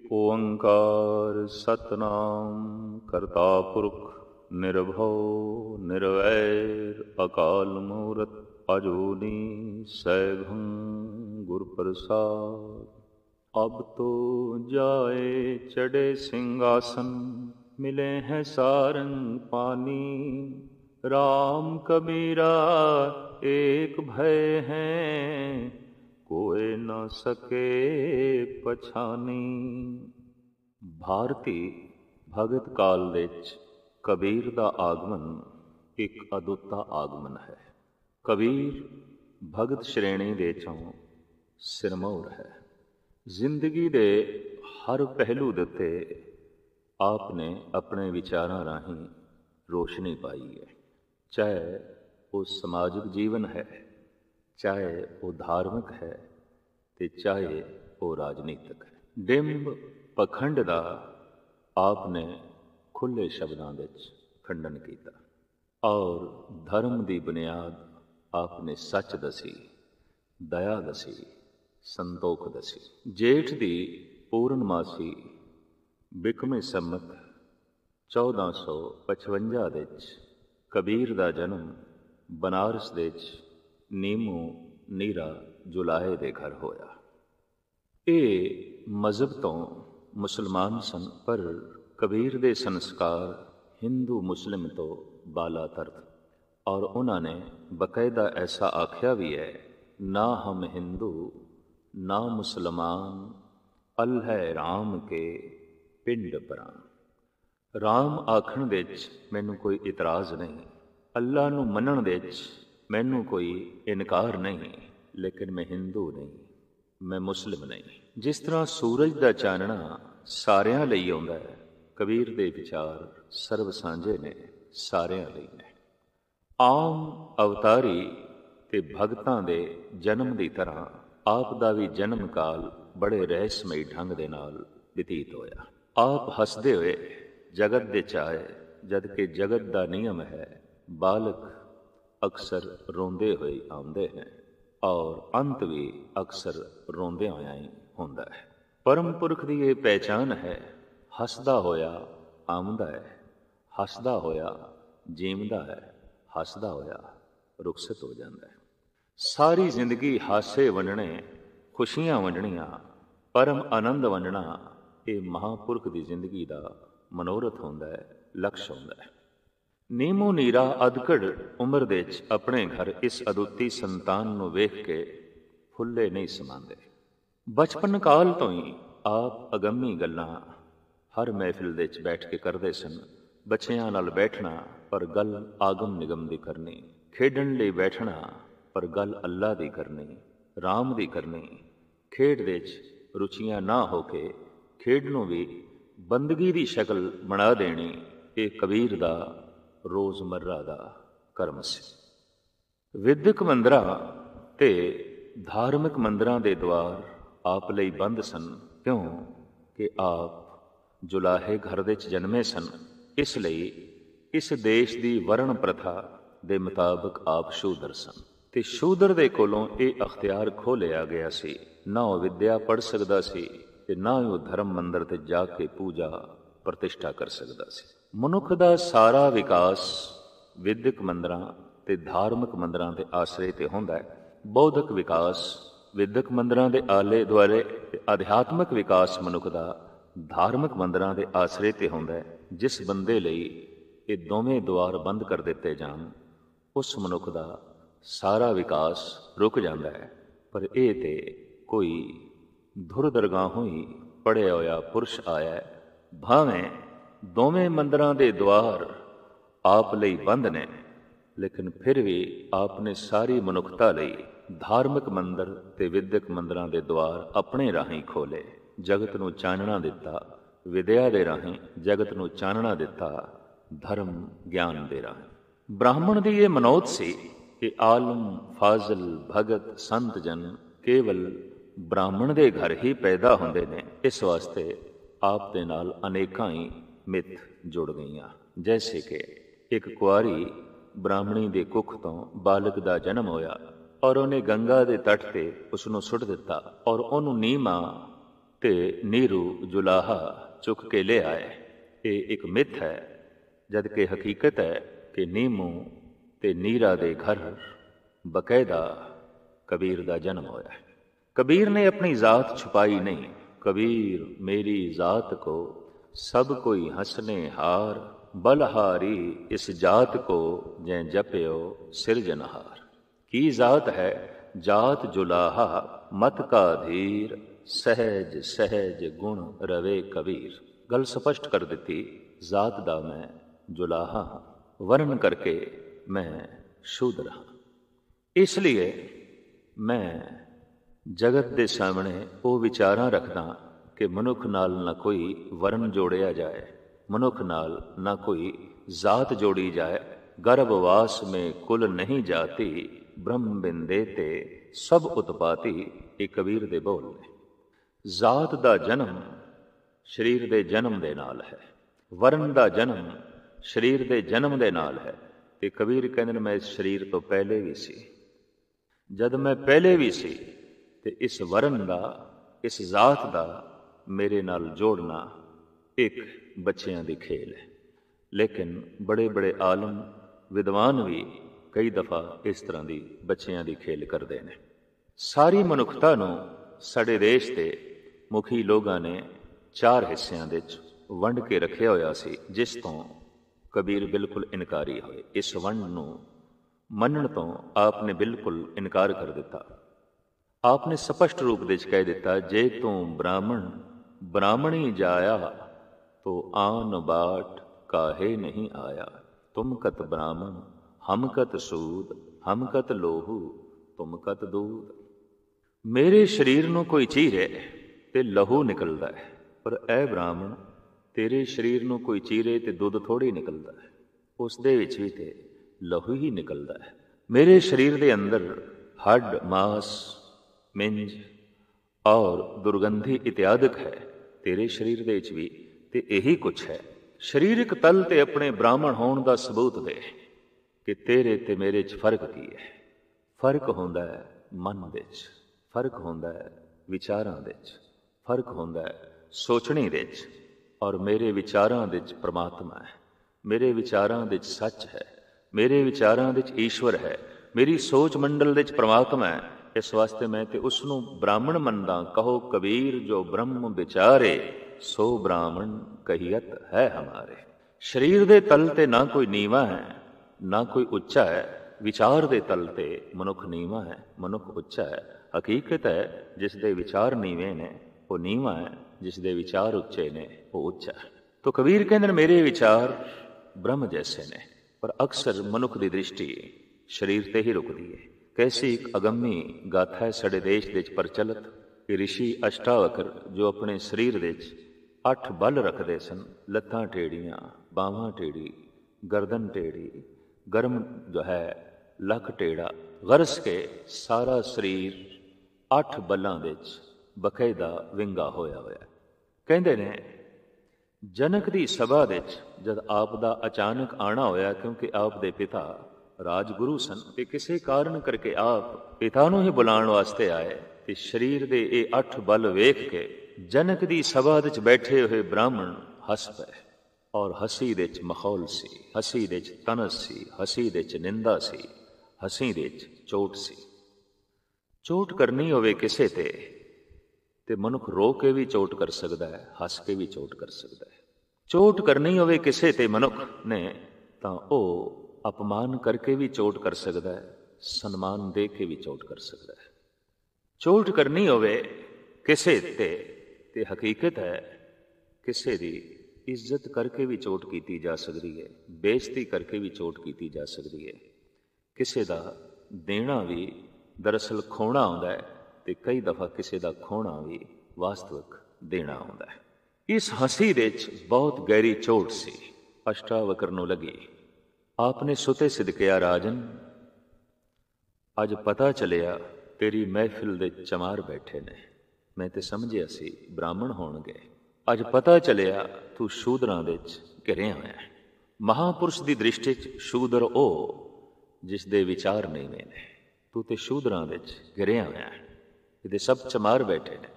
ਇਕ ਓੰਕਾਰ ਸਤਿਨਾਮ ਕਰਤਾ ਪੁਰਖ ਨਿਰਭਉ ਨਿਰਵੈਰ ਅਕਾਲ ਮੂਰਤ ਅਜੂਨੀ ਸੈਭੰ ਗੁਰ ਪ੍ਰਸਾਦ। अब तो जाए चढ़े सिंहासन मिले हैं सारंग पानी। राम कबीरा एक भय हैं कोई न सके पछानी। ਭਾਰਤੀ ਭਗਤ ਕਾਲ ਵਿੱਚ ਕਬੀਰ ਦਾ ਆਗਮਨ ਇੱਕ ਅਦੁੱਤਾ ਆਗਮਨ ਹੈ। ਕਬੀਰ ਭਗਤ ਸ਼੍ਰੇਣੀ ਦੇ ਚੋਂ ਸਿਰਮੌਰ ਹੈ। ਜ਼ਿੰਦਗੀ ਦੇ ਹਰ ਪਹਿਲੂ ਦੇ ਉੱਤੇ ਆਪ ਨੇ ਆਪਣੇ ਵਿਚਾਰਾਂ ਰਾਹੀਂ ਰੋਸ਼ਨੀ ਪਾਈ ਹੈ। ਚਾਹੇ ਉਹ ਸਮਾਜਿਕ ਜੀਵਨ ਹੈ, ਚਾਹੇ ਉਹ ਧਾਰਮਿਕ ਹੈ ਅਤੇ ਚਾਹੇ ਉਹ ਰਾਜਨੀਤਿਕ ਹੈ। ਡਿੰਬ ਪਖੰਡ ਦਾ ਆਪ ਨੇ ਖੁੱਲ੍ਹੇ ਸ਼ਬਦਾਂ ਵਿੱਚ ਖੰਡਨ ਕੀਤਾ ਔਰ ਧਰਮ ਦੀ ਬੁਨਿਆਦ ਆਪ ਨੇ ਸੱਚ ਦੱਸੀ, ਦਇਆ ਦੱਸੀ, ਸੰਤੋਖ ਦੱਸੀ। ਜੇਠ ਦੀ ਪੂਰਨਮਾਸੀ ਬਿਕਮੇ ਸੰਮਤ 1455 ਵਿੱਚ ਕਬੀਰ ਦਾ ਜਨਮ ਬਨਾਰਸ ਵਿੱਚ ਨੀਮੂ ਨੀਰਾ ਜੁਲਾਹੇ ਦੇ ਘਰ ਹੋਇਆ। ਇਹ ਮਜ਼ਹਬ ਤੋਂ ਮੁਸਲਮਾਨ ਸਨ, ਪਰ ਕਬੀਰ ਦੇ ਸੰਸਕਾਰ ਹਿੰਦੂ ਮੁਸਲਿਮ ਤੋਂ ਬਾਲਾਤਰ ਔਰ ਉਹਨਾਂ ਨੇ ਬਕਾਇਦਾ ਐਸਾ ਆਖਿਆ ਵੀ ਹੈ, ਨਾ ਹਮ ਹਿੰਦੂ ਨਾ ਮੁਸਲਮਾਨ ਅਲਹੈ ਰਾਮ ਕੇ ਪਿੰਡ ਪਰਾਂ। ਰਾਮ ਆਖਣ ਵਿੱਚ ਮੈਨੂੰ ਕੋਈ ਇਤਰਾਜ਼ ਨਹੀਂ, ਅੱਲਾ ਨੂੰ ਮੰਨਣ ਵਿੱਚ ਮੈਨੂੰ ਕੋਈ ਇਨਕਾਰ ਨਹੀਂ, ਲੇਕਿਨ ਮੈਂ ਹਿੰਦੂ ਨਹੀਂ, ਮੈਂ ਮੁਸਲਿਮ ਨਹੀਂ। ਜਿਸ ਤਰ੍ਹਾਂ ਸੂਰਜ ਦਾ ਚਾਨਣਾ ਸਾਰਿਆਂ ਲਈ ਆਉਂਦਾ ਹੈ, ਕਬੀਰ ਦੇ ਵਿਚਾਰ ਸਰਬ ਸਾਂਝੇ ਨੇ, ਸਾਰਿਆਂ ਲਈ ਨੇ। ਆਮ ਅਵਤਾਰੀ ਤੇ ਭਗਤਾਂ ਦੇ ਜਨਮ ਦੀ ਤਰ੍ਹਾਂ ਆਪ ਦਾ ਵੀ ਜਨਮ ਕਾਲ ਬੜੇ ਰਹੱਸਮਈ ਢੰਗ ਦੇ ਨਾਲ ਬਤੀਤ ਹੋਇਆ। ਆਪ ਹੱਸਦੇ ਹੋਏ ਜਗਤ ਦੇ ਚਾਏ, ਜਦ ਕਿ ਜਗਤ ਦਾ ਨਿਯਮ ਹੈ ਬਾਲਕ ਅਕਸਰ ਰੋਂਦੇ ਹੋਏ ਆਉਂਦੇ ਹੈ ਔਰ ਅੰਤ ਵੀ ਅਕਸਰ ਰੋਂਦਿਆਂ ਹੋਇਆਂ ਹੀ ਹੁੰਦਾ ਹੈ। ਪਰਮ ਪੁਰਖ ਦੀ ਇਹ ਪਹਿਚਾਨ ਹੈ, ਹੱਸਦਾ ਹੋਇਆ ਆਉਂਦਾ ਹੈ, ਹੱਸਦਾ ਹੋਇਆ ਜੀਵਦਾ ਹੈ, ਹੱਸਦਾ ਹੋਇਆ ਰੁਖਸਤ ਹੋ ਜਾਂਦਾ ਹੈ। ਸਾਰੀ ਜ਼ਿੰਦਗੀ ਹਾਸੇ ਵੰਡਣੇ, ਖੁਸ਼ੀਆਂ ਵੰਡਣੀਆਂ, ਪਰਮ ਆਨੰਦ ਵੰਡਣਾ, ਇਹ ਮਹਾਂਪੁਰਖ ਦੀ ਜ਼ਿੰਦਗੀ ਦਾ ਮਨੋਰਥ ਹੁੰਦਾ ਹੈ, ਲਕਸ਼ ਹੁੰਦਾ ਹੈ। ਨੀਮੋ ਨੀਰਾ ਅਧਕੜ ਉਮਰ ਦੇ ਵਿੱਚ ਆਪਣੇ ਘਰ ਇਸ ਅਦੁੱਤੀ ਸੰਤਾਨ ਨੂੰ ਵੇਖ ਕੇ ਫੁੱਲੇ ਨਹੀਂ ਸਮਾਉਂਦੇ। ਬਚਪਨ ਕਾਲ ਤੋਂ ਹੀ ਆਪ ਅਗੰਮੀ ਗੱਲਾਂ ਹਰ ਮਹਿਫਿਲ ਦੇ ਵਿੱਚ ਬੈਠ ਕੇ ਕਰਦੇ ਸਨ। ਬੱਚਿਆਂ ਨਾਲ ਬੈਠਣਾ ਪਰ ਗੱਲ ਆਗਮ ਨਿਗਮ ਦੀ ਕਰਨੀ, ਖੇਡਣ ਲਈ ਬੈਠਣਾ ਪਰ ਗੱਲ ਅੱਲਾ ਦੀ ਕਰਨੀ, ਰਾਮ ਦੀ ਕਰਨੀ। ਖੇਡ ਦੇ ਵਿੱਚ ਰੁਚੀਆਂ ਨਾ ਹੋ ਕੇ ਖੇਡ ਨੂੰ ਵੀ ਬੰਦਗੀ ਦੀ ਸ਼ਕਲ ਬਣਾ ਦੇਣੀ, ਇਹ ਕਬੀਰ ਦਾ ਰੋਜ਼ਮर्रा ਦਾ ਕਰਮ ਸੀ। ਵਿਦਿਅਕ ਮੰਦਰਾਂ ਤੇ ਧਾਰਮਿਕ ਮੰਦਰਾਂ ਦੇ ਦੁਆਰ ਆਪ ਲਈ ਬੰਦ ਸਨ, ਕਿਉਂ ਕਿ ਆਪ ਜੁਲਾਹੇ ਘਰ ਦੇ ਵਿੱਚ ਜਨਮੇ ਸਨ। ਇਸ ਲਈ ਇਸ ਦੇਸ਼ ਦੀ ਵਰਣ ਪ੍ਰਥਾ ਦੇ ਮੁਤਾਬਕ ਆਪ ਸ਼ੂਦਰ ਸਨ ਤੇ ਸ਼ੂਦਰ ਦੇ ਕੋਲੋਂ ਇਹ ਅਖਤਿਆਰ ਖੋਹ ਲਿਆ ਗਿਆ ਸੀ। ਨਾ ਉਹ ਵਿੱਦਿਆ ਪੜ੍ਹ ਸਕਦਾ ਸੀ ਤੇ ਨਾ ਉਹ ਧਰਮ ਮੰਦਰ ਤੇ ਜਾ ਕੇ ਪੂਜਾ ਪ੍ਰਤਿਸ਼ਠਾ ਕਰ ਸਕਦਾ ਸੀ। ਮਨੁੱਖ ਦਾ ਸਾਰਾ ਵਿਕਾਸ ਵਿਦਿਅਕ ਮੰਦਰਾਂ ਤੇ ਧਾਰਮਿਕ ਮੰਦਰਾਂ ਦੇ ਆਸਰੇ ਤੇ ਹੁੰਦਾ ਹੈ। ਬੌਧਿਕ ਵਿਕਾਸ ਵਿਦਿਅਕ ਮੰਦਰਾਂ ਦੇ ਆਲੇ ਦੁਆਲੇ ਤੇ ਅਧਿਆਤਮਿਕ ਵਿਕਾਸ ਮਨੁੱਖ ਦਾ ਧਾਰਮਿਕ ਮੰਦਰਾਂ ਦੇ ਆਸਰੇ ਤੇ ਹੁੰਦਾ ਹੈ। ਜਿਸ ਬੰਦੇ ਲਈ ਇਹ ਦੋਵੇਂ ਦੁਆਰ ਬੰਦ ਕਰ ਦਿੱਤੇ ਜਾਣ, ਉਸ ਮਨੁੱਖ ਦਾ ਸਾਰਾ ਵਿਕਾਸ ਰੁਕ ਜਾਂਦਾ ਹੈ। ਪਰ ਇਹ ਤੇ ਕੋਈ ਧੁਰ ਦਰਗਾਹੋਂ ਹੀ ਪੜ੍ਹਿਆ ਹੋਇਆ ਪੁਰਸ਼ ਆਇਆ, ਭਾਵੇਂ ਦੋਵੇਂ ਮੰਦਰਾਂ ਦੇ ਦੁਆਰ ਆਪ ਲਈ ਬੰਦ ਨੇ, ਲੇਕਿਨ ਫਿਰ ਵੀ ਆਪ ਨੇ ਸਾਰੀ ਮਨੁੱਖਤਾ ਲਈ ਧਾਰਮਿਕ ਮੰਦਰ ਤੇ ਵਿਦਿਅਕ ਮੰਦਰਾਂ ਦੇ ਦੁਆਰ ਆਪਣੇ ਰਾਹੀਂ ਖੋਲੇ। ਜਗਤ ਨੂੰ ਚਾਨਣਾ ਦਿੱਤਾ, ਵਿਦਿਆ ਦੇ ਰਾਹੀਂ ਜਗਤ ਨੂੰ ਚਾਨਣਾ ਦਿੱਤਾ, ਧਰਮ ਗਿਆਨ ਦੇ ਰਾਹੀਂ। ਬ੍ਰਾਹਮਣ ਦੀ ਇਹ ਮਨੋਤ ਸੀ ਕਿ ਆਲਮ ਫਾਜ਼ਲ ਭਗਤ ਸੰਤ ਜਨ ਕੇਵਲ ਬ੍ਰਾਹਮਣ ਦੇ ਘਰ ਹੀ ਪੈਦਾ ਹੁੰਦੇ ਨੇ। ਇਸ ਵਾਸਤੇ ਆਪ ਦੇ ਨਾਲ ਅਨੇਕਾਂ ਹੀ ਮਿੱਥ ਜੁੜ ਗਈਆਂ। ਜੈਸੇ ਕਿ ਇੱਕ ਕੁਆਰੀ ਬ੍ਰਾਹਮਣੀ ਦੇ ਕੁੱਖ ਤੋਂ ਬਾਲਕ ਦਾ ਜਨਮ ਹੋਇਆ ਔਰ ਉਹਨੇ ਗੰਗਾ ਦੇ ਤੱਟ ਤੇ ਉਸ ਨੂੰ ਸੁੱਟ ਦਿੱਤਾ ਔਰ ਉਹਨੂੰ ਨੀਮਾ ਤੇ ਨੀਰੂ ਜੁਲਾਹਾ ਚੁੱਕ ਕੇ ਲੈ ਆਏ। ਇਹ ਇੱਕ ਮਿੱਥ ਹੈ, ਜਦ ਕਿ ਹਕੀਕਤ ਹੈ ਕਿ ਨੀਮੂ ਤੇ ਨੀਰਾ ਦੇ ਘਰ ਬਕਾਇਦਾ ਕਬੀਰ ਦਾ ਜਨਮ ਹੋਇਆ। कबीर ने अपनी ज़ात छुपाई नहीं, कबीर मेरी ज़ात को सब कोई हंसने हार, बलहारी इस जात को जै जप्यो सिरजनहार। की ज़ात है जात जुलाहा, मत का धीर, सहज सहज गुण रवे कबीर। गल स्पष्ट कर दी, ज़ात दा मैं जुलाहा, वर्ण करके मैं शूद्र हाँ। इसलिए मैं जगत के सामने वो विचारां रखदा कि मनुख नाल ना कोई वर्ण जोड़िया जाए, मनुख नाल ना कोई जात जोड़ी जाए। गर्भवास में कुल नहीं जाती, ब्रह्म बिंदे ते सब उत्पाती। ये कबीर दे बोल ने। जात दा जन्म शरीर दे जन्म दे नाल है, वर्ण दा जन्म शरीर दे जन्म दे नाल है। ते कबीर कहंदे मैं इस शरीर तो पहले भी सी, जद मैं पहले भी सी ਤੇ ਇਸ ਵਰਨ ਦਾ, ਇਸ ਜ਼ਾਤ ਦਾ ਮੇਰੇ ਨਾਲ ਜੋੜਨਾ ਇੱਕ ਬੱਚਿਆਂ ਦੀ ਖੇਲ ਹੈ। ਲੇਕਿਨ ਬੜੇ ਬੜੇ ਆਲਮ ਵਿਦਵਾਨ ਵੀ ਕਈ ਦਫਾ ਇਸ ਤਰ੍ਹਾਂ ਦੀ ਬੱਚਿਆਂ ਦੀ ਖੇਲ ਕਰਦੇ ਨੇ। ਸਾਰੀ ਮਨੁੱਖਤਾ ਨੂੰ ਸਾਡੇ ਦੇਸ਼ ਦੇ ਮੁਖੀ ਲੋਕਾਂ ਨੇ 4 ਹਿੱਸਿਆਂ ਦੇ ਵਿੱਚ ਵੰਡ ਕੇ ਰੱਖਿਆ ਹੋਇਆ ਸੀ, ਜਿਸ ਤੋਂ ਕਬੀਰ ਬਿਲਕੁਲ ਇਨਕਾਰੀ ਹੋਏ। ਇਸ ਵੰਡ ਨੂੰ ਮੰਨਣ ਤੋਂ ਆਪ ਨੇ ਬਿਲਕੁਲ ਇਨਕਾਰ ਕਰ ਦਿੱਤਾ। आपने स्पष्ट रूप में कह दिता, जे तू ब्राह्मण ब्राह्मणी जाया, तो आन बाट काहे नहीं आया। तुम कत ब्राह्मण हम कत सूद, हम कत लोहू तुम कत दूध। मेरे शरीर नूं कोई चीरे ते लहू निकलदा है, पर ऐ ब्राह्मण तेरे शरीर नूं कोई चीरे ते दुध थोड़ी निकलदा है, उस दे विच भी ते लहू ही निकलदा है। मेरे शरीर दे अंदर हड्ड मास मिंज और दुर्गंधी इत्यादक है, तेरे शरीर दे विच भी ते यही कुछ है। शरीरक तल ते अपने ब्राह्मण होने का सबूत दे कि तेरे ते मेरे च फर्क की है। फर्क होंदा है मन दे च, फर्क होंदा है विचारां दे च, फर्क होंदा है सोचने दे च। और मेरे विचारां दे च परमात्मा है, मेरे विचारां दे च सच है, मेरे विचारां दे च ईश्वर है, मेरी सोच मंडल दे च परमात्मा है। इस वास्ते मैं ते उसनूं ब्राह्मण मनदा। कहो कबीर जो ब्रह्म विचारे, सो ब्राह्मण कहियत है हमारे। शरीर दे तल ते ना कोई नीवा है ना कोई उच्चा है, विचार दे तल ते मनुख नीवा है, मनुख उच्चा है। हकीकत है जिस दे विचार नीवे ने वो नीवा है, जिस दे विचार उच्चे ने वो उच्चा है। तो कबीर कहंदे मेरे विचार ब्रह्म जैसे ने, पर अक्सर मनुख की दृष्टि शरीर ते ही रुकदी है। कैसी एक अगम्मी गाथा है साडे देश दे प्रचलित कि ऋषि अष्टावकर जो अपने शरीर दे 8 बल रखते सन, लत्तां टेढ़ियां, बावां टेढ़ी, गर्दन टेढ़ी, गर्म जो है लक टेढ़ा, गरस के सारा शरीर 8 बलों दे बकायदा विंगा होया होया। कहंदे ने जनक दी सभा दे जद आप दा अचानक आना होया, क्योंकि आप दे पिता राजगुरु सन ते किसी कारण करके आप पिता नूं ही बुलाण वास्ते आए। ते शरीर दे ये 8 बल वेख के जनक दी सभा विच बैठे हुए ब्राह्मण हस पे, और हसी दे च मखौल सी, हसी दे च तनस सी, हसी दे च निंदा सी, हसी दे च चोट सी। चोट करनी होवे किसे ते मनुख रो के भी चोट कर सकदा है, हस के भी चोट कर सकदा है। चोट करनी होवे किसे ते मनुख ने तां ओ अपमान करके भी चोट कर सकता है, सन्मान दे के भी चोट कर सकता है। चोट करनी होवे किसे ते हकीकत है किसे दी इज्जत करके भी चोट की जा सकती है, बेइज्जती करके भी चोट की जा सकती है। किसे दा देना भी दरअसल खोना होंदा है, ते कई दफा किसे दा खोना भी वास्तविक देना होंदा है। इस हंसी दे बहुत गहरी चोट सी अष्टावकर नूं लगी। आपने सुते सिदकिया राजन, अज पता चलिया तेरी महफिल दे चमार बैठे ने, मैं ते समझिया सी ब्राह्मण होणगे। अज पता चलिया तू शूदरां दे घिरिया होया है। महापुरुष की दृष्टि शूदर ओ जिस दे विचार नीवें ने, तू ते शूदरां दे घिरिया होया है। इहदे सब चमार बैठे ने,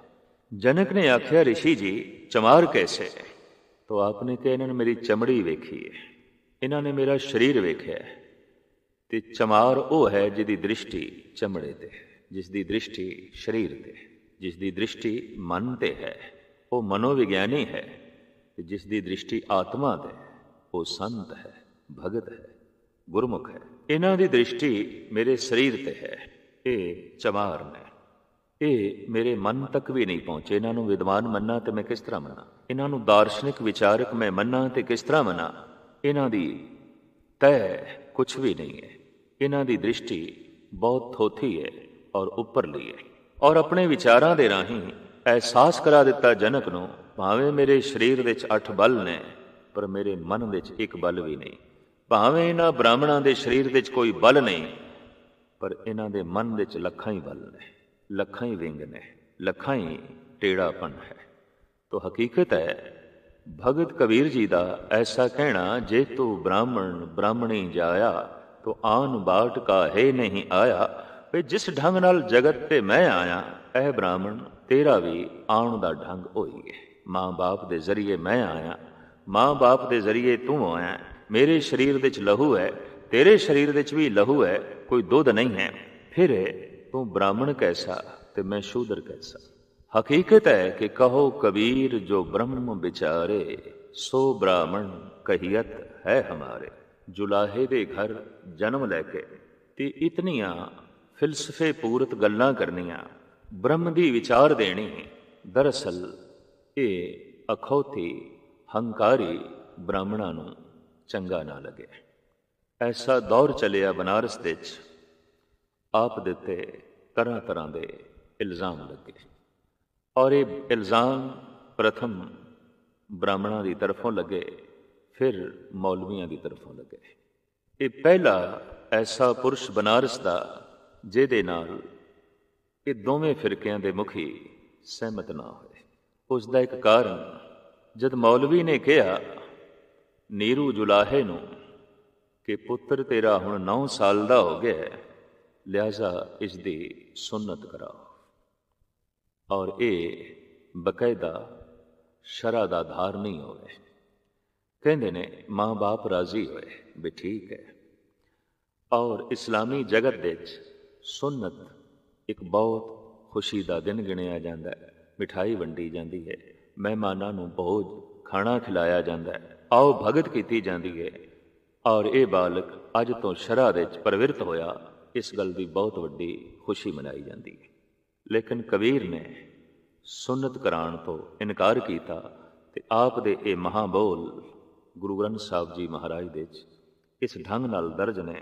जनक ने आख्या, ऋषि जी चमार कैसे? तो आपने कहा, इन्होंने मेरी चमड़ी वेखी है, इन्होंने मेरा शरीर वेख्या है। ते चमार वो है जिसकी दृष्टि चमड़े ते, जिसकी दृष्टि शरीर ते, जिसकी दृष्टि मन ते है वो मनोविज्ञानी है, जिसकी दृष्टि आत्मा ते वो संत है, भगत है, गुरमुख है। इन्हों की दृष्टि मेरे शरीर ते है, ये चमार ने, ये मेरे मन तक भी नहीं पहुँचे। इन्हों विद्वान मन्ना तो मैं किस तरह मना, इन्हों दार्शनिक विचारक मैं मन्ना तो किस तरह मना। इन्हों की तय कुछ भी नहीं है, इन्हों की दृष्टि बहुत थोथी है और उपरली है। और अपने विचारों के राही एहसास करा दिता जनक नूं, भावें मेरे शरीर विच 8 बल ने पर मेरे मन विच एक बल भी नहीं। भावें इन्हां ब्राह्मणां दे शरीर विच कोई बल नहीं पर इन्हां दे मन विच लखां ही बल ने, लखां ही विंग ने, लखां ही टेढ़ापन है। तो हकीकत है भगत कबीर जी का ऐसा कहना, जे तू ब्राह्मण ब्राह्मणी जाया तो आन बाट का है नहीं आया। वे जिस ढंग नाल जगत ते मैं आया, ऐ ब्राह्मण तेरा भी आउण दा ढंग होई है। माँ बाप दे जरिए मैं आया, माँ बाप दे जरिए तू आया। मेरे शरीर विच लहू है, तेरे शरीर विच भी लहू है, कोई दुध नहीं है। फिर तू ब्राह्मण कैसा ते मैं शूद्र कैसा। हकीकत है कि कहो कबीर जो ब्रह्म विचारे, सो ब्राह्मण कहियत है हमारे। जुलाहे दे घर जन्म लैके ते इतनियां फिलसफे पूरत गल्लां करनियां, ब्रह्म दी विचार देनी, दरअसल ये अखौती हंकारी ब्राह्मणां नूं चंगा ना लगे। ऐसा दौर चलिया बनारस दे च, आप दिते तरह तरह के इल्ज़ाम लगे और ये इल्ज़ाम प्रथम ब्राह्मणों की तरफों लगे, फिर मौलवियों की तरफों लगे। ये पहला ऐसा पुरुष बनारस का जिहदे नाल ये दोवें फिरकियां दे मुखी सहमत ना होए। उसका एक कारण, जद मौलवी ने कहा नीरू जुलाहे नूं कि पुत्र तेरा हुण 9 साल का हो गया है, लिहाजा इसकी सुन्नत कराओ और ये बकायदा शरा दा धार नहीं होवे। कहते ने माँ बाप राजी होए भी ठीक है। और इस्लामी जगत दे सुन्नत एक बहुत खुशी का दिन गिनिया जाता है। मिठाई वंडी जाती है, मेहमानों नूं भोज खाना खिलाया जाता है, आओ भगत की जाती है। और ये बालक अज तो शरा दे प्रवृत्त होया, इस गल की बहुत वड्डी खुशी मनाई जाती है। लेकिन कबीर ने सुन्नत कराण तो इनकार किया ते आप दे ये महाबोल गुरु ग्रंथ साहब जी महाराज दे इस ढंग नाल दर्ज ने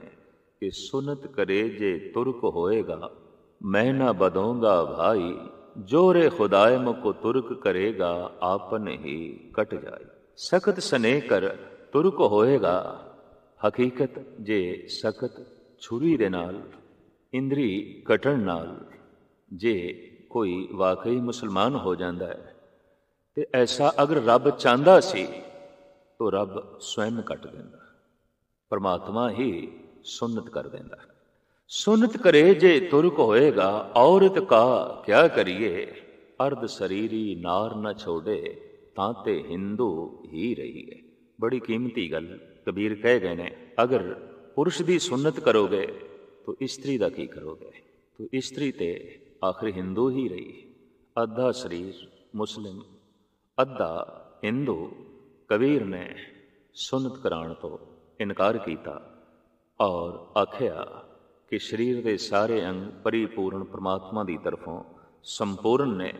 कि सुन्नत करे जे तुर्क होएगा, मैं ना बदूंगा भाई, जोरे खुदाए मुको तुर्क करेगा, आपन ही कट जाए। सख्त स्नेह कर तुर्क होएगा। हकीकत जे सख्त छुरी दे नाल, इंद्री कटण नाल जे कोई वाकई मुसलमान हो जाता है, तो ऐसा अगर रब चाहता सी तो रब स्वयं कट देंदा, परमात्मा ही सुन्नत कर देंदा। सुन्नत करे जे तुर्क होएगा, औरत का क्या करिए, अर्ध शरीरी नार न छोड़े, तांते हिंदू ही रहिए। बड़ी कीमती गल कबीर कह गए ने, अगर पुरुष की सुन्नत करोगे तो स्त्री का की करोगे। तो स्त्री ते आखिर हिंदू ही रही, अद्धा शरीर मुस्लिम अद्धा हिंदू। कबीर ने सुन्नत कराण तो इनकार किया और आख्या कि शरीर के सारे अंग परिपूर्ण परमात्मा की तरफों संपूर्ण ने,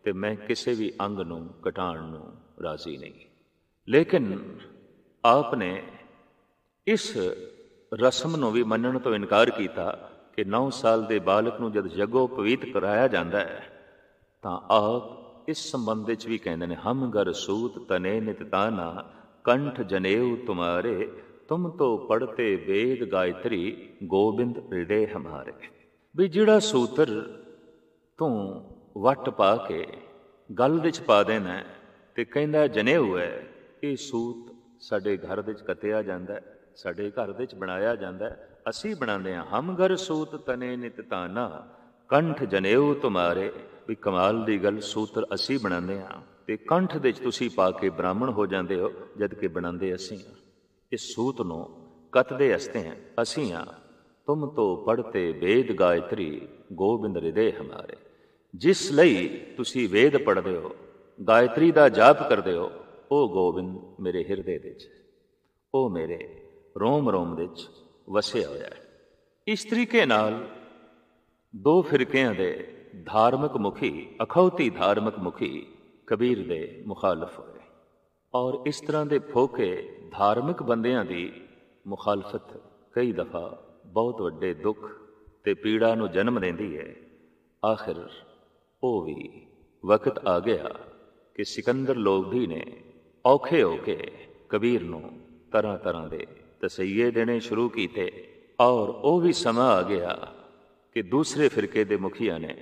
ते मैं किसी भी अंग नूं घटाण नूं राजी नहीं। लेकिन आपने इस रस्म नूं भी मनण तो इनकार किया कि 9 साल के बालक नूं जद जगो पवीत कराया जाता है तो आप इस संबंध विच भी कहते हैं, हम गर सूत तने निताना, कंठ जनेऊ तुम्हारे, तुम तो पढ़ते वेद गायत्री, गोबिंद हृदय हमारे। भी जिहड़ा सूत्र तू वट पा के गल विच पा देना ते कहंदा जनेऊ है, ये सूत साडे घर विच कतिया जांदा है, साडे घर विच बनाया जांदा है, असीं बनांदे हां। हम गर सूत तने नित ताना, ਕੰਠ ਜਨੇਊ ਤੁਮਾਰੇ, ਵੀ ਕਮਾਲ ਦੀ ਗੱਲ, ਸੂਤਰ ਅਸੀਂ ਬਣਾਉਂਦੇ ਹਾਂ ਤੇ ਕੰਠ ਦੇ 'ਚ ਤੁਸੀਂ ਪਾ ਕੇ ਬ੍ਰਾਹਮਣ ਹੋ ਜਾਂਦੇ ਹੋ, ਜਦ ਕਿ ਬਣਾਉਂਦੇ ਅਸੀਂ ਹਾਂ। ਇਸ ਸੂਤ ਨੂੰ ਕੱਤਦੇ ਅਸੀਂ ਹਾਂ। ਤੁਮ ਤੋਂ ਪੜ੍ਹਤੇ ਵੇਦ ਗਾਇਤਰੀ, ਗੋਬਿੰਦ ਹਿਰਦੇ ਹਮਾਰੇ। ਜਿਸ ਲਈ ਤੁਸੀਂ ਵੇਦ ਪੜ੍ਹਦੇ ਹੋ, ਗਾਇਤਰੀ ਦਾ ਜਾਪ ਕਰਦੇ ਹੋ, ਉਹ ਗੋਬਿੰਦ ਮੇਰੇ ਹਿਰਦੇ ਦੇ 'ਚ, ਉਹ ਮੇਰੇ ਰੋਮ ਰੋਮ ਦੇ 'ਚ ਵਸਿਆ ਹੋਇਆ ਹੈ। ਇਸ ਤਰੀਕੇ ਨਾਲ ਦੋ ਫਿਰਕਿਆਂ ਦੇ ਧਾਰਮਿਕ ਮੁਖੀ, ਅਖੌਤੀ ਧਾਰਮਿਕ ਮੁਖੀ ਕਬੀਰ ਦੇ ਮੁਖਾਲਫ ਹੋਏ, ਔਰ ਇਸ ਤਰ੍ਹਾਂ ਦੇ ਫੋਕੇ ਧਾਰਮਿਕ ਬੰਦਿਆਂ ਦੀ ਮੁਖਾਲਫਤ ਕਈ ਦਫਾ ਬਹੁਤ ਵੱਡੇ ਦੁੱਖ ਤੇ ਪੀੜਾ ਨੂੰ ਜਨਮ ਦਿੰਦੀ ਹੈ। ਆਖਿਰ ਉਹ ਵੀ ਵਕਤ ਆ ਗਿਆ ਕਿ ਸਿਕੰਦਰ ਲੋਧੀ ਨੇ ਔਖੇ ਹੋ ਕੇ ਕਬੀਰ ਨੂੰ ਤਰ੍ਹਾਂ ਤਰ੍ਹਾਂ ਦੇ ਤਸੱਈਏ ਦੇਣੇ ਸ਼ੁਰੂ ਕੀਤੇ, ਔਰ ਉਹ ਵੀ ਸਮਾਂ ਆ ਗਿਆ ਕਿ ਦੂਸਰੇ ਫਿਰਕੇ ਦੇ ਮੁਖੀਆਂ ਨੇ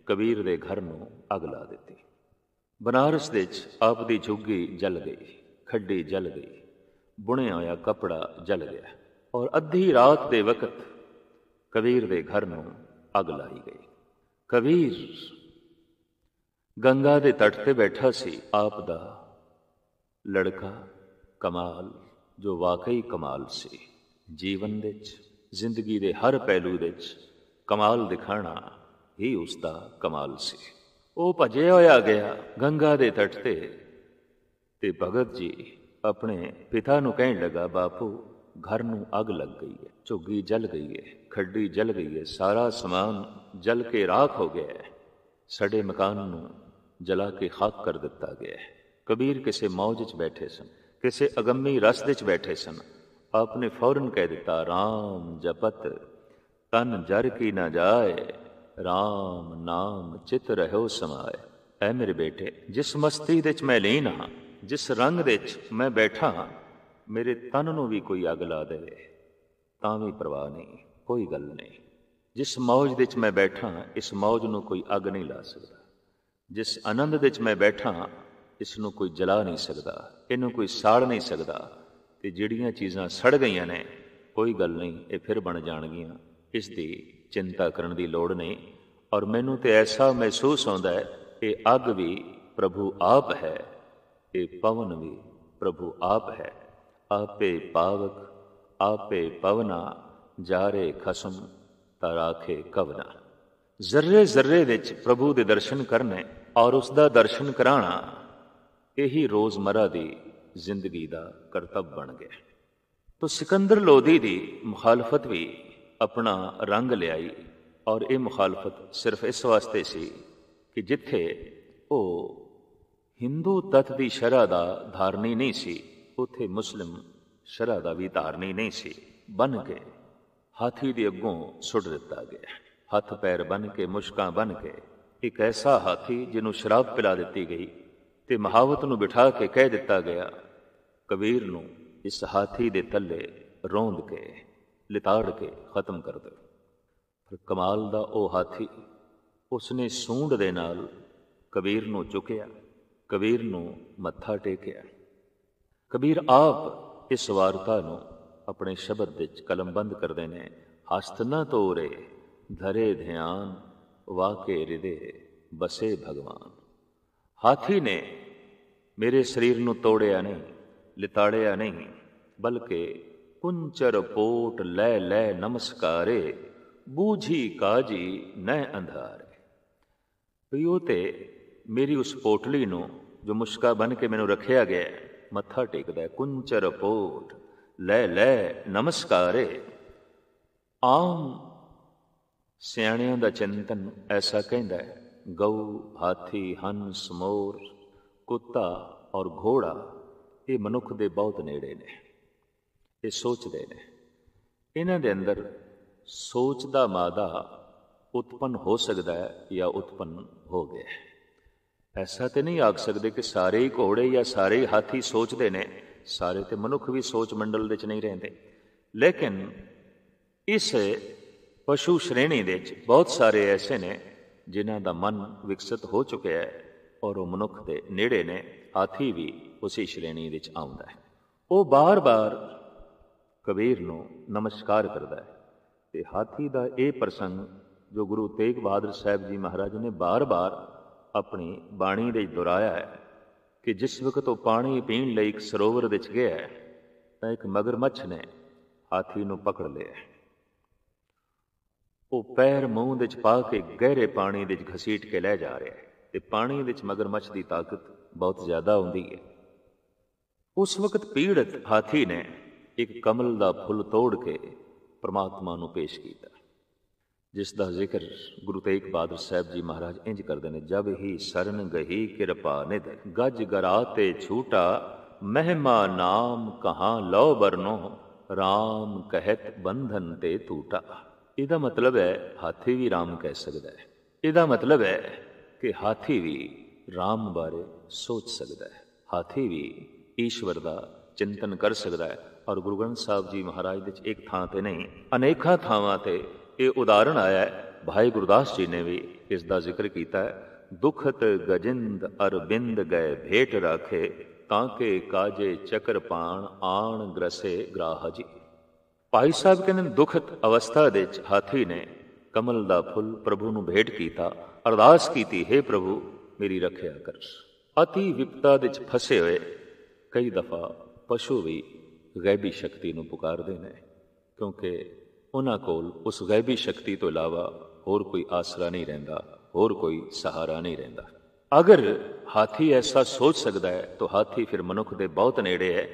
ਕਬੀਰ ਦੇ ਘਰ ਨੂੰ ਅੱਗ ਲਾ ਦਿੱਤੀ। ਬਨਾਰਸ ਦੇ 'ਚ ਆਪ ਦੀ ਝੁੱਗੀ ਜਲ ਗਈ, ਖੱਡੀ ਜਲ ਗਈ, ਬੁਣਿਆ ਹੋਇਆ ਕੱਪੜਾ ਜਲ ਗਿਆ, ਔਰ ਅੱਧੀ ਰਾਤ ਦੇ ਵਕਤ ਕਬੀਰ ਦੇ ਘਰ ਨੂੰ ਅੱਗ ਲਾਈ ਗਈ। ਕਬੀਰ ਗੰਗਾ ਦੇ ਤੱਟ ਤੇ ਬੈਠਾ ਸੀ, ਆਪ ਦਾ ਲੜਕਾ ਕਮਾਲ, ਜੋ ਵਾਕਈ ਕਮਾਲ ਸੀ। ਜੀਵਨ ਦੇ 'ਚ, ਜ਼ਿੰਦਗੀ ਦੇ ਹਰ ਪਹਿਲੂ ਦੇ 'ਚ ਕਮਾਲ ਦਿਖਾਣਾ ਹੀ ਉਸ ਦਾ ਕਮਾਲ ਸੀ। ਉਹ ਭੱਜਿਆ ਹੋਇਆ ਗਿਆ ਗੰਗਾ ਦੇ ਤੱਟ ਤੇ ਭਗਤ ਜੀ ਆਪਣੇ ਪਿਤਾ ਨੂੰ ਕਹਿਣ ਲੱਗਾ, ਬਾਪੂ ਘਰ ਨੂੰ ਅੱਗ ਲੱਗ ਗਈ ਹੈ, ਝੁੱਗੀ ਜਲ ਗਈ ਹੈ, ਖੱਡੀ ਜਲ ਗਈ ਹੈ, ਸਾਰਾ ਸਮਾਨ ਜਲ ਕੇ ਰਾਖ ਹੋ ਗਿਆ ਹੈ, ਸਾਡੇ ਮਕਾਨ ਨੂੰ ਜਲਾ ਕੇ ਖਾਕ ਕਰ ਦਿੱਤਾ ਗਿਆ ਹੈ। ਕਬੀਰ ਕਿਸੇ ਮੌਜ 'ਚ ਬੈਠੇ ਸਨ, ਕਿਸੇ ਅਗੰਮੀ ਰਸ ਦੇ 'ਚ ਬੈਠੇ ਸਨ। ਆਪ ਨੇ ਫੌਰਨ ਕਹਿ ਦਿੱਤਾ, ਰਾਮ ਜਪਤ ਤਨ ਜਰ ਕੀ ਨਾ ਜਾਏ, ਰਾਮ ਨਾਮ ਚਿਤ ਰਹਿਓ ਸਮਾਏ। ਐ ਮੇਰੇ ਬੇਟੇ, ਜਿਸ ਮਸਤੀ ਦੇ 'ਚ ਮੈਂ ਲੀਨ ਹਾਂ, ਜਿਸ ਰੰਗ ਦੇ 'ਚ ਮੈਂ ਬੈਠਾ ਹਾਂ, ਮੇਰੇ ਤਨ ਨੂੰ ਵੀ ਕੋਈ ਅੱਗ ਲਾ ਦੇਵੇ ਤਾਂ ਵੀ ਪਰਵਾਹ ਨਹੀਂ, ਕੋਈ ਗੱਲ ਨਹੀਂ। ਜਿਸ ਮੌਜ ਦੇ 'ਚ ਮੈਂ ਬੈਠਾ, ਇਸ ਮੌਜ ਨੂੰ ਕੋਈ ਅੱਗ ਨਹੀਂ ਲਾ ਸਕਦਾ। ਜਿਸ ਆਨੰਦ ਦੇ 'ਚ ਮੈਂ ਬੈਠਾ, ਇਸ ਨੂੰ ਕੋਈ ਜਲਾ ਨਹੀਂ ਸਕਦਾ, ਇਹਨੂੰ ਕੋਈ ਸਾੜ ਨਹੀਂ ਸਕਦਾ। ਤੇ ਜਿਹੜੀਆਂ ਚੀਜ਼ਾਂ ਸੜ ਗਈਆਂ ਨੇ, ਕੋਈ ਗੱਲ ਨਹੀਂ, ਇਹ ਫਿਰ ਬਣ ਜਾਣਗੀਆਂ, ਇਸ ਦੀ ਚਿੰਤਾ ਕਰਨ ਦੀ ਲੋੜ ਨਹੀਂ। ਔਰ ਮੈਨੂੰ ਤੇ ਐਸਾ ਮਹਿਸੂਸ ਹੁੰਦਾ ਹੈ, ਇਹ ਅੱਗ ਵੀ ਪ੍ਰਭੂ ਆਪ ਹੈ, ਇਹ ਪਵਨ ਵੀ ਪ੍ਰਭੂ ਆਪ ਹੈ। ਆਪੇ ਪਾਵਕ ਆਪੇ ਪਵਨਾ, ਜਾਰੇ ਖਸਮ ਤਾਂ ਰਾਖੇ ਕਵਨਾ। ਜ਼ਰਰੇ ਜ਼ਰਰੇ ਵਿੱਚ ਪ੍ਰਭੂ ਦੇ ਦਰਸ਼ਨ ਕਰਨੇ ਔਰ ਉਸ ਦਾ ਦਰਸ਼ਨ ਕਰਾਉਣਾ, ਇਹੀ ਰੋਜ਼ਮਰਾ ਦੀ ਜ਼ਿੰਦਗੀ ਦਾ ਕਰਤੱਵ ਬਣ ਗਿਆ। ਤੋ ਸਿਕੰਦਰ ਲੋਧੀ ਦੀ ਮੁਖਾਲਫਤ ਵੀ ਆਪਣਾ ਰੰਗ ਲਿਆਈ, ਔਰ ਇਹ ਮੁਖਾਲਫਤ ਸਿਰਫ ਇਸ ਵਾਸਤੇ ਸੀ ਕਿ ਜਿੱਥੇ ਉਹ ਹਿੰਦੂ ਤੱਤ ਦੀ ਸ਼ਰ੍ਹਾ ਦਾ ਧਾਰਨੀ ਨਹੀਂ ਸੀ, ਉੱਥੇ ਮੁਸਲਿਮ ਸ਼ਰ੍ਹਾ ਦਾ ਵੀ ਧਾਰਨੀ ਨਹੀਂ ਸੀ। ਬਨ ਕੇ ਹਾਥੀ ਦੇ ਅੱਗੋਂ ਸੁੱਟ ਦਿੱਤਾ ਗਿਆ, ਹੱਥ ਪੈਰ ਬਨ ਕੇ, ਮੁਸ਼ਕਾਂ ਬਨ ਕੇ। ਇੱਕ ਐਸਾ ਹਾਥੀ ਜਿਹਨੂੰ ਸ਼ਰਾਬ ਪਿਲਾ ਦਿੱਤੀ ਗਈ ਤੇ ਮਹਾਵਤ ਨੂੰ ਬਿਠਾ ਕੇ ਕਹਿ ਦਿੱਤਾ ਗਿਆ, ਕਬੀਰ ਨੂੰ ਇਸ ਹਾਥੀ ਦੇ ਥੱਲੇ ਰੋਂਦ ਕੇ, ਲਿਤਾੜ ਕੇ ਖਤਮ ਕਰ ਦਿਓ। ਪਰ ਕਮਾਲ ਦਾ ਉਹ ਹਾਥੀ, ਉਸਨੇ ਸੂੰਡ ਦੇ ਨਾਲ ਕਬੀਰ ਨੂੰ ਚੁੱਕਿਆ, ਕਬੀਰ ਨੂੰ ਮੱਥਾ ਟੇਕਿਆ। ਕਬੀਰ ਆਪ ਇਸ ਵਾਰਤਾ ਨੂੰ ਆਪਣੇ ਸ਼ਬਦ ਵਿੱਚ ਕਲਮਬੰਦ ਕਰਦੇ ਨੇ, ਹਸਤ ਨ ਤੋਰੇ ਧਰੇ ਧਿਆਨ, ਵਾਕੇ ਹਿਰਦੇ ਬਸੇ ਭਗਵਾਨ। ਹਾਥੀ ਨੇ ਮੇਰੇ ਸਰੀਰ ਨੂੰ ਤੋੜਿਆ ਨਹੀਂ, ਲਿਤਾੜਿਆ ਨਹੀਂ, ਬਲਕਿ ਕੁੰਚਰ ਪੋਟ ਲੈ ਲੈ ਨਮਸਕਾਰੇ, ਬੂਝੀ ਕਾਜੀ ਨੈ ਅੰਧਾਰੇ। ਵੀ ਉਹ ਤੇ ਮੇਰੀ ਉਸ ਪੋਟਲੀ ਨੂੰ ਜੋ ਮੁਸ਼ਕਾ ਬਣ ਕੇ ਮੈਨੂੰ ਰੱਖਿਆ ਗਿਆ, ਮੱਥਾ ਟੇਕਦਾ, ਕੁੰਚਰ ਪੋਟ ਲੈ ਲੈ ਨਮਸਕਾਰੇ। ਆਮ ਸਿਆਣਿਆਂ ਦਾ ਚਿੰਤਨ ਐਸਾ ਕਹਿੰਦਾ ਹੈ, ਗਊ, ਹਾਥੀ, ਹੰਸ, ਮੋਰ, ਕੁੱਤਾ ਔਰ ਘੋੜਾ ਇਹ ਮਨੁੱਖ ਦੇ ਬਹੁਤ ਨੇੜੇ ਨੇ। ਇਹ ਸੋਚਦੇ ਨੇ, ਇਹਨਾਂ ਦੇ ਅੰਦਰ ਸੋਚ ਦਾ ਮਾਦਾ ਉਤਪੰਨ ਹੋ ਸਕਦਾ ਹੈ ਜਾਂ ਉਤਪੰਨ ਹੋ ਗਿਆ ਹੈ। ਐਸਾ ਤੇ ਨਹੀਂ ਆਖ ਸਕਦੇ ਕਿ ਸਾਰੇ ਹੀ ਘੋੜੇ ਜਾਂ ਸਾਰੇ ਹੀ ਹਾਥੀ ਸੋਚਦੇ ਨੇ, ਸਾਰੇ ਤੇ ਮਨੁੱਖ ਵੀ ਸੋਚ ਮੰਡਲ ਵਿੱਚ ਨਹੀਂ ਰਹਿੰਦੇ। ਲੇਕਿਨ ਇਸ ਪਸ਼ੂ ਸ਼੍ਰੇਣੀ ਦੇ ਵਿੱਚ ਬਹੁਤ ਸਾਰੇ ਐਸੇ ਨੇ ਜਿਨ੍ਹਾਂ ਦਾ ਮਨ ਵਿਕਸਿਤ ਹੋ ਚੁੱਕਿਆ ਹੈ ਔਰ ਉਹ ਮਨੁੱਖ ਦੇ ਨੇੜੇ ਨੇ। ਹਾਥੀ ਵੀ ਉਸੇ ਸ਼੍ਰੇਣੀ ਵਿੱਚ ਆਉਂਦਾ ਹੈ। ਉਹ ਬਾਰ-ਬਾਰ ਕਬੀਰ ਨੂੰ ਨਮਸਕਾਰ ਕਰਦਾ ਹੈ। ਤੇ ਹਾਥੀ ਦਾ ਇਹ ਪ੍ਰਸੰਗ ਜੋ ਗੁਰੂ ਤੇਗ ਬਹਾਦਰ ਸਾਹਿਬ ਜੀ ਮਹਾਰਾਜ ਨੇ ਬਾਰ-ਬਾਰ ਆਪਣੀ ਬਾਣੀ ਦੇ ਦੁਹਰਾਇਆ ਹੈ ਕਿ ਜਿਸ ਵਕਤ ਉਹ ਪਾਣੀ ਪੀਣ ਲਈ ਇੱਕ ਸਰੋਵਰ ਵਿੱਚ ਗਿਆ ਤਾਂ ਇੱਕ ਮਗਰਮੱਛ ਨੇ ਹਾਥੀ ਨੂੰ ਪਕੜ ਲਿਆ। ਉਹ ਪੈਰ ਮੂੰਹ ਵਿੱਚ ਪਾ ਕੇ ਗਹਿਰੇ ਪਾਣੀ ਵਿੱਚ ਘਸੀਟ ਕੇ ਲੈ ਜਾ ਰਿਹਾ ਹੈ ਤੇ ਪਾਣੀ ਵਿੱਚ ਮਗਰਮੱਛ ਦੀ ਤਾਕਤ ਬਹੁਤ ਜ਼ਿਆਦਾ ਹੁੰਦੀ ਹੈ। ਉਸ ਵਕਤ ਪੀੜਤ ਹਾਥੀ ਨੇ ਇੱਕ ਕਮਲ ਦਾ ਫੁੱਲ ਤੋੜ ਕੇ ਪਰਮਾਤਮਾ ਨੂੰ ਪੇਸ਼ ਕੀਤਾ, ਜਿਸ ਦਾ ਜ਼ਿਕਰ ਗੁਰੂ ਤੇਗ ਬਹਾਦਰ ਸਾਹਿਬ ਜੀ ਮਹਾਰਾਜ ਇੰਜ ਕਰਦੇ ਨੇ, ਜਬ ਹੀ ਸਰਨ ਗਹੀ ਕਿਰਪਾ ਨਿਧ ਗਜ ਗਰਾ ਤੇ ਛੂਟਾ ਮਹਿਮਾ ਨਾਮ ਕਹਾਂ ਲਓ ਬਰਨੋ ਰਾਮ ਕਹਿਤ ਬੰਧਨ ਤੇ ਟੂਟਾ। ਇਹਦਾ ਮਤਲਬ ਹੈ ਹਾਥੀ ਵੀ ਰਾਮ ਕਹਿ ਸਕਦਾ ਹੈ। ਇਹਦਾ ਮਤਲਬ ਹੈ ਕਿ ਹਾਥੀ ਵੀ ਰਾਮ ਬਾਰੇ ਸੋਚ ਸਕਦਾ ਹੈ, ਹਾਥੀ ਵੀ ਈਸ਼ਵਰ ਦਾ ਚਿੰਤਨ ਕਰ ਸਕਦਾ ਹੈ। ਔਰ ਗੁਰੂ ਗ੍ਰੰਥ ਸਾਹਿਬ ਜੀ ਮਹਾਰਾਜ ਦੇ ਇੱਕ ਥਾਂ ਤੇ ਨਹੀਂ, ਅਨੇਕਾਂ ਥਾਵਾਂ ਤੇ ਇਹ ਉਦਾਹਰਣ ਆਇਆ ਹੈ। ਭਾਈ ਗੁਰਦਾਸ ਜੀ ਨੇ ਵੀ ਇਸ ਦਾ ਜ਼ਿਕਰ ਕੀਤਾ ਹੈ। ਦੁਖਤ ਗਜਿੰਦ ਅਰਬਿੰਦ ਗਏ ਭੇਟ ਰਾਖੇ ਤਾਂ ਕਿ ਕਾਜੇ ਚੱਕਰ ਪਾਣ ਆਣ ਗ੍ਰਸੇ ਗ੍ਰਾਹ ਜੀ। ਭਾਈ ਸਾਹਿਬ ਕਹਿੰਦੇ ਦੁਖਤ ਅਵਸਥਾ ਦੇ ਵਿੱਚ ਹਾਥੀ ਨੇ ਕਮਲ ਦਾ ਫੁੱਲ ਪ੍ਰਭੂ ਨੂੰ ਭੇਟ ਕੀਤਾ, ਅਰਦਾਸ ਕੀਤੀ, ਹੇ ਪ੍ਰਭੂ ਮੇਰੀ ਰੱਖਿਆ ਕਰ। ਅਤੀ ਵਿਪਤਾ ਵਿੱਚ ਫਸੇ ਹੋਏ ਕਈ ਦਫਾ ਪਸ਼ੂ ਵੀ ਗੈਬੀ ਸ਼ਕਤੀ ਨੂੰ ਪੁਕਾਰਦੇ ਨੇ, ਕਿਉਂਕਿ ਉਹਨਾਂ ਕੋਲ ਉਸ ਗੈਬੀ ਸ਼ਕਤੀ ਤੋਂ ਇਲਾਵਾ ਹੋਰ ਕੋਈ ਆਸਰਾ ਨਹੀਂ ਰਹਿੰਦਾ, ਹੋਰ ਕੋਈ ਸਹਾਰਾ ਨਹੀਂ ਰਹਿੰਦਾ। ਅਗਰ ਹਾਥੀ ਐਸਾ ਸੋਚ ਸਕਦਾ ਹੈ ਤਾਂ ਹਾਥੀ ਫਿਰ ਮਨੁੱਖ ਦੇ ਬਹੁਤ ਨੇੜੇ ਹੈ।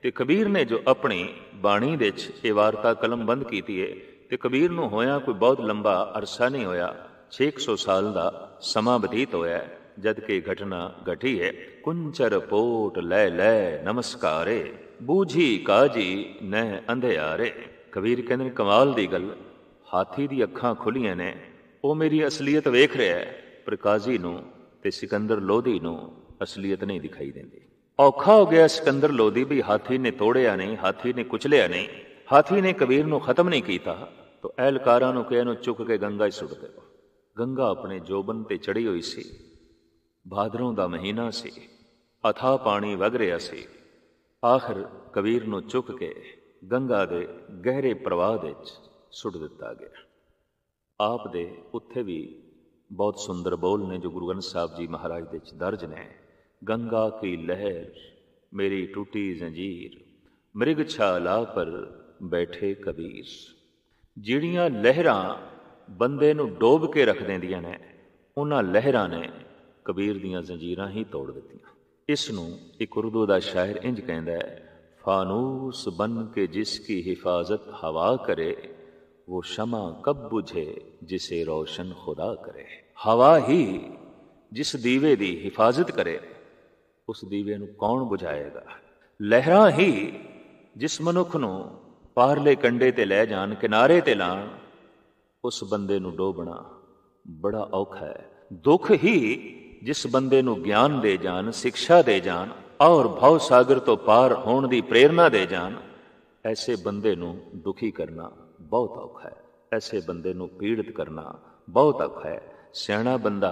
ਤੇ ਕਬੀਰ ਨੇ ਜੋ ਆਪਣੀ ਬਾਣੀ ਦੇ ਵਿੱਚ ਇਹ ਵਾਰਤਾ ਕਲਮਬੰਦ ਕੀਤੀ ਹੈ, ਤੇ ਕਬੀਰ ਨੂੰ ਹੋਇਆ ਕੋਈ ਬਹੁਤ ਲੰਬਾ ਅਰਸਾ ਨਹੀਂ ਹੋਇਆ, 600 ਸਾਲ ਦਾ ਸਮਾਂ ਬਤੀਤ ਹੋਇਆ ਜਦ ਕਿ ਘਟਨਾ ਘਟੀ ਹੈ। ਕੁੰਚਰ ਪੋਟ ਲੈ ਲੈ ਨਮਸਕਾਰੇ ਬੂਝੀ ਕਾਜੀ ਨੈ ਅੰਧਿਆਰੇ। ਕਬੀਰ ਕਹਿੰਦੇ ਨੇ ਕਮਾਲ ਦੀ ਗੱਲ, ਹਾਥੀ ਦੀ ਅੱਖਾਂ ਖੁੱਲੀਆਂ ਨੇ, ਉਹ ਮੇਰੀ ਅਸਲੀਅਤ ਵੇਖ ਰਿਹਾ ਹੈ, ਪਰ ਕਾਜ਼ੀ ਨੂੰ ਤੇ ਸਿਕੰਦਰ ਲੋਧੀ ਨੂੰ ਅਸਲੀਅਤ ਨਹੀਂ ਦਿਖਾਈ ਦਿੰਦੀ। ਔਖਾ ਹੋ ਗਿਆ ਸਿਕੰਦਰ ਲੋਧੀ ਵੀ ਹਾਥੀ ਨੇ ਤੋੜਿਆ ਨਹੀਂ, ਹਾਥੀ ਨੇ ਕੁਚਲਿਆ ਨਹੀਂ, ਹਾਥੀ ਨੇ ਕਬੀਰ ਨੂੰ ਖਤਮ ਨਹੀਂ ਕੀਤਾ। ਤਾਂ ਅਹਿਲਕਾਰਾਂ ਨੂੰ ਕਿਹਾ ਇਹਨੂੰ ਚੁੱਕ ਕੇ ਗੰਗਾ 'ਚ ਸੁੱਟ ਦਿਓ। ਗੰਗਾ ਆਪਣੇ ਜੋਬਨ ਤੇ ਚੜੀ ਹੋਈ ਸੀ, ਭਾਦਰੋਂ ਦਾ ਮਹੀਨਾ ਸੀ, ਅਥਾਹ ਪਾਣੀ ਵਗ ਰਿਹਾ ਸੀ। ਆਖਰ ਕਬੀਰ ਨੂੰ ਚੁੱਕ ਕੇ ਗੰਗਾ ਦੇ ਗਹਿਰੇ ਪ੍ਰਵਾਹ ਦੇ ਵਿੱਚ ਸੁੱਟ ਦਿੱਤਾ ਗਿਆ। ਆਪ ਦੇ ਉੱਥੇ ਵੀ ਬਹੁਤ ਸੁੰਦਰ ਬੋਲ ਨੇ ਜੋ ਗੁਰੂ ਗ੍ਰੰਥ ਸਾਹਿਬ ਜੀ ਮਹਾਰਾਜ ਦੇ ਵਿੱਚ ਦਰਜ ਨੇ। ਗੰਗਾ ਕੀ ਲਹਿਰ ਮੇਰੀ ਟੂਟੀ ਜ਼ੰਜੀਰ ਮ੍ਰਿਗ ਛਾਲਾ ਪਰ ਬੈਠੇ ਕਬੀਰ। ਜਿਹੜੀਆਂ ਲਹਿਰਾਂ ਬੰਦੇ ਨੂੰ ਡੋਬ ਕੇ ਰੱਖ ਦਿੰਦੀਆਂ ਨੇ, ਉਹਨਾਂ ਲਹਿਰਾਂ ਨੇ ਕਬੀਰ ਦੀਆਂ ਜ਼ੰਜੀਰਾਂ ਹੀ ਤੋੜ ਦਿੱਤੀਆਂ। ਇਸ ਨੂੰ ਇੱਕ ਉਰਦੂ ਦਾ ਸ਼ਾਇਰ ਇੰਜ ਕਹਿੰਦਾ ਹੈ, ਫਾਨੂਸ ਬਨ ਕੇ ਜਿਸ ਕੀ ਹਿਫਾਜ਼ਤ ਹਵਾ ਕਰੇ वो शमा कब बुझे जिसे रोशन खुदा करे। हवा ही जिस दीवे दी हिफाजत करे उस दीवे नूं कौन बुझाएगा। लहरां ही जिस मनुख नूं पारले कंडे ते लै जान, किनारे ते लाण, उस बंदे नूं डोबना बड़ा औखा है। दुख ही जिस बंदे नूं ज्ञान दे जान, शिक्षा दे जान और भव सागर तो पार होण दी प्रेरणा दे जान, ऐसे बंदे नूं दुखी करना बहुत औखा है। ऐसे बंदे नूं पीड़ित करना बहुत औखा है। सियाणा बंदा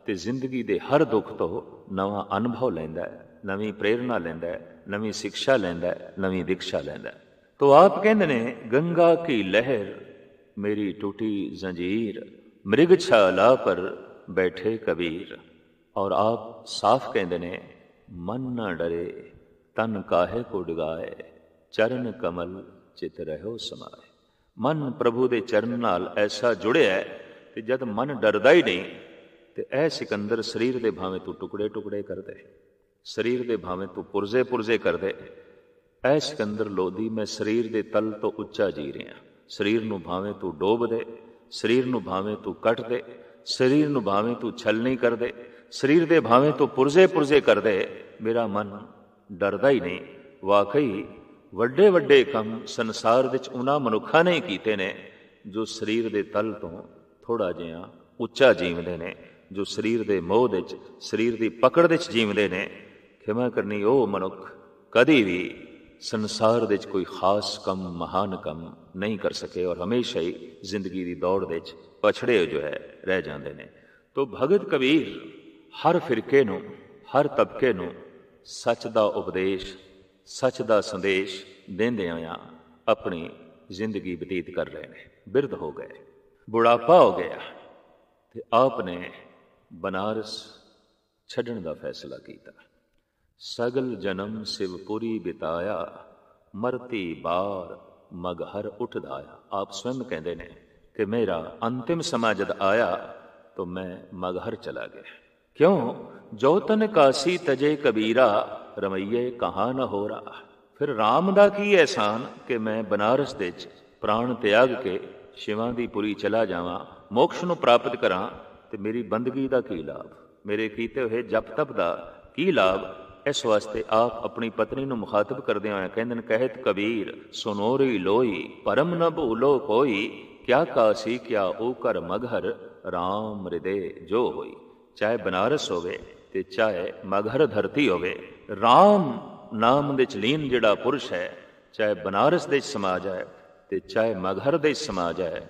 ते जिंदगी दे हर दुख तो नवां अनुभव लैंदा है, नवीं प्रेरणा लैंदा है, नवीं शिक्षा लैंदा है, नवीं दीक्षा लैंदा है। तो आप कहंदे ने गंगा की लहर मेरी टूटी जंजीर मृग छाला पर बैठे कबीर। और आप साफ कहंदे ने मन न डरे तन काहे को डिगाए चरण कमल चित रहो समाए। मन प्रभु दे चरण नाल ऐसा जुड़िया है कि जद मन डरदा ही नहीं तो ऐ सिकंदर शरीर दे भावें तू टुकड़े टुकड़े कर दे, शरीर दे भावें तू पुरजे पुरजे कर दे। ऐ सिकंदर लोधी मैं शरीर दे तल तो उच्चा जी रहा, शरीर नूं भावें तू डोब दे, शरीर नूं भावें तू कट दे, शरीर नूं भावें तू छलनी कर दे, शरीर दे भावें तू पुरजे पुरजे कर दे, मेरा मन डरदा ही नहीं। वाकई ਵੱਡੇ ਵੱਡੇ ਕੰਮ ਸੰਸਾਰ ਵਿੱਚ ਉਹਨਾਂ ਮਨੁੱਖਾਂ ਨੇ ਕੀਤੇ ਨੇ ਜੋ ਸਰੀਰ ਦੇ ਤਲ ਤੋਂ ਥੋੜ੍ਹਾ ਜਿਹਾ ਉੱਚਾ ਜੀਵਦੇ ਨੇ, ਜੋ ਸਰੀਰ ਦੇ ਮੋਹ ਵਿੱਚ, ਸਰੀਰ ਦੀ ਪਕੜ ਵਿੱਚ ਜੀਵਦੇ ਨੇ। ਖਿਮਾ ਕਰਨੀ ਉਹ ਮਨੁੱਖ ਕਦੀ ਵੀ ਸੰਸਾਰ ਵਿੱਚ ਕੋਈ ਖਾਸ ਕੰਮ, ਮਹਾਨ ਕੰਮ ਨਹੀਂ ਕਰ ਸਕੇ ਔਰ ਹਮੇਸ਼ਾ ਹੀ ਜ਼ਿੰਦਗੀ ਦੀ ਦੌੜ ਵਿੱਚ ਪਛੜੇ ਜੋ ਹੈ ਰਹਿ ਜਾਂਦੇ ਨੇ। ਤੋ ਭਗਤ ਕਬੀਰ ਹਰ ਫਿਰਕੇ ਨੂੰ, ਹਰ ਤਬਕੇ ਨੂੰ ਸੱਚ ਦਾ ਉਪਦੇਸ਼, ਸੱਚ ਦਾ ਸੰਦੇਸ਼ ਦਿੰਦਿਆਂ ਆਪਣੀ ਜ਼ਿੰਦਗੀ ਬਤੀਤ ਕਰ ਰਹੇ ਨੇ। ਬਿਰਧ ਹੋ ਗਏ, ਬੁਢਾਪਾ ਹੋ ਗਿਆ ਤੇ ਆਪ ਨੇ ਬਨਾਰਸ ਛੱਡਣ ਦਾ ਫੈਸਲਾ ਕੀਤਾ। ਸਗਲ ਜਨਮ ਸਿਵਪੁਰੀ ਬਿਤਾਇਆ, ਮਰਤੀ ਬਾਰ ਮਗਹਰ ਉੱਠਦਾਇਆ। ਆਪ ਸਵਯੰ ਕਹਿੰਦੇ ਨੇ ਕਿ ਮੇਰਾ ਅੰਤਿਮ ਸਮਾਂ ਜਦ ਆਇਆ ਤਾਂ ਮੈਂ ਮਗਹਰ ਚਲਾ ਗਿਆ। ਕਿਉਂ? ਜੋ ਤਨ ਕਾਸੀ ਤਜੇ ਕਬੀਰਾ, ਰਮਈਏ ਕਹਾਂ ਨਾ ਹੋ ਰਾ। ਫਿਰ ਰਾਮ ਦਾ ਕੀ ਅਹਿਸਾਨ ਕਿ ਮੈਂ ਬਨਾਰਸ ਦੇ 'ਚ ਪ੍ਰਾਣ ਤਿਆਗ ਕੇ ਸ਼ਿਵਾਂ ਦੀ ਪੁਰੀ ਚਲਾ ਜਾਵਾਂ, ਮੋਕਸ਼ ਨੂੰ ਪ੍ਰਾਪਤ ਕਰਾਂ, ਤੇ ਮੇਰੀ ਬੰਦਗੀ ਦਾ ਕੀ ਲਾਭ, ਮੇਰੇ ਕੀਤੇ ਹੋਏ ਜਪ ਤਪ ਦਾ ਕੀ ਲਾਭ। ਇਸ ਵਾਸਤੇ ਆਪ ਆਪਣੀ ਪਤਨੀ ਨੂੰ ਮੁਖਾਤਬ ਕਰਦਿਆਂ ਹੋਇਆ ਕਹਿੰਦੇ ਨੇ, ਕਹਿਤ ਕਬੀਰ ਸੁਨੋਰੀ ਲੋਈ, ਪਰਮ ਨ ਭੂਲੋ ਕੋਈ, ਕਿਆ ਕਾਸੀ ਕਿਆ ਓ ਕਰ ਮਗਹਰ, ਰਾਮ ਹਿਰਦੇ ਜੋ ਹੋਈ। ਚਾਹੇ ਬਨਾਰਸ ਹੋਵੇ ਤੇ ਚਾਹੇ ਮਗਹਰ ਧਰਤੀ ਹੋਵੇ, ਰਾਮ ਨਾਮ ਦੇ 'ਚ ਲੀਨ ਜਿਹੜਾ ਪੁਰਸ਼ ਹੈ, ਚਾਹੇ ਬਨਾਰਸ ਦੇ 'ਚ ਸਮਾ ਜਾਏ ਤੇ ਚਾਹੇ ਮਗਹਰ ਦੇ 'ਚ ਸਮਾ ਜਾਏ,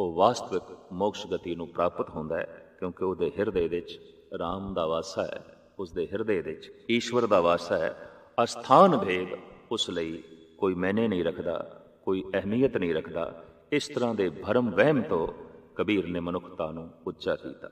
ਉਹ ਵਾਸਤਵਿਕ ਮੋਕਸ਼ ਗਤੀ ਨੂੰ ਪ੍ਰਾਪਤ ਹੁੰਦਾ ਹੈ, ਕਿਉਂਕਿ ਉਹਦੇ ਹਿਰਦੇ ਵਿੱਚ ਰਾਮ ਦਾ ਵਾਸਾ ਹੈ, ਉਸਦੇ ਹਿਰਦੇ ਵਿੱਚ ਈਸ਼ਵਰ ਦਾ ਵਾਸਾ ਹੈ। ਅਸਥਾਨ ਭੇਦ ਉਸ ਲਈ ਕੋਈ ਮੈਨੇ ਨਹੀਂ ਰੱਖਦਾ, ਕੋਈ ਅਹਿਮੀਅਤ ਨਹੀਂ ਰੱਖਦਾ। ਇਸ ਤਰ੍ਹਾਂ ਦੇ ਭਰਮ ਵਹਿਮ ਤੋਂ ਕਬੀਰ ਨੇ ਮਨੁੱਖਤਾ ਨੂੰ ਉੱਚਾ ਕੀਤਾ।